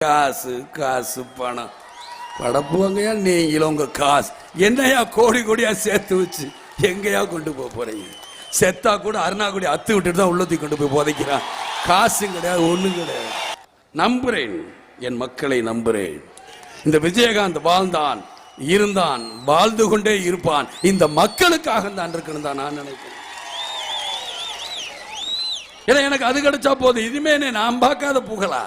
காசு காசு பணம் படப்புவாங்கயா. நீங்களும் உங்க காசு என்னையா கோடி கோடியா சேர்த்து வச்சு எங்கேயா கொண்டு போறீங்க? செத்தா கூட அருணாக்குடி அத்து விட்டுட்டு தான் உள்ளத்தி கொண்டு போய் புதைக்கிறான். காசும் கிடையாது, ஒண்ணும் கிடையாது. நம்புறேன், என் மக்களை நம்புறேன். இந்த விஜயகாந்த் வாழ்ந்தான், இருந்தான், வாழ்ந்து கொண்டே இருப்பான். இந்த மக்களுக்காக தான் இருக்கணும் தான் நான் நினைக்கிறேன். ஏன்னா எனக்கு அது கிடைச்சா போதும். இதுமே நான் பார்க்காத புகழா?